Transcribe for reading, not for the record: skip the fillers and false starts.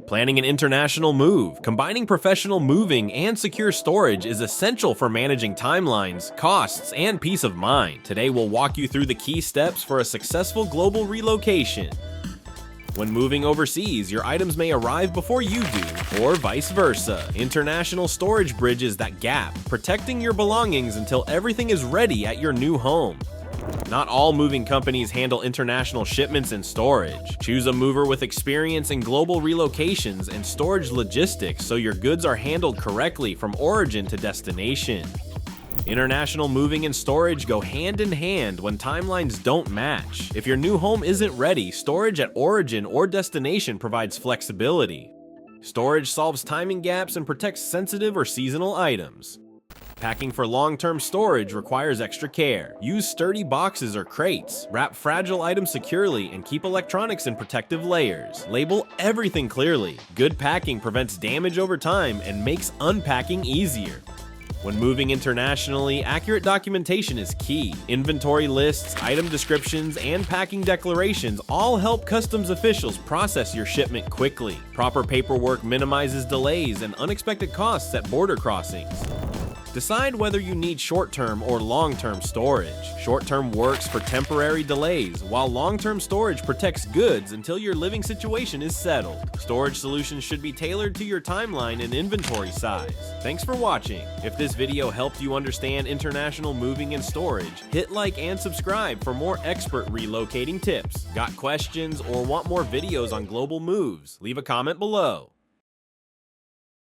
Planning an international move, combining professional moving and secure storage is essential for managing timelines, costs, and peace of mind. Today we'll walk you through the key steps for a successful global relocation. When moving overseas, your items may arrive before you do, or vice versa. International storage bridges that gap, protecting your belongings until everything is ready at your new home. Not all moving companies handle international shipments and storage. Choose a mover with experience in global relocations and storage logistics so your goods are handled correctly from origin to destination. International moving and storage go hand in hand when timelines don't match. If your new home isn't ready, storage at origin or destination provides flexibility. Storage solves timing gaps and protects sensitive or seasonal items. Packing for long-term storage requires extra care. Use sturdy boxes or crates. Wrap fragile items securely and keep electronics in protective layers. Label everything clearly. Good packing prevents damage over time and makes unpacking easier. When moving internationally, accurate documentation is key. Inventory lists, item descriptions, and packing declarations all help customs officials process your shipment quickly. Proper paperwork minimizes delays and unexpected costs at border crossings. Decide whether you need short-term or long-term storage. Short-term works for temporary delays, while long-term storage protects goods until your living situation is settled. Storage solutions should be tailored to your timeline and inventory size. Thanks for watching. If this video helped you understand international moving and storage, hit like and subscribe for more expert relocating tips. Got questions or want more videos on global moves? Leave a comment below.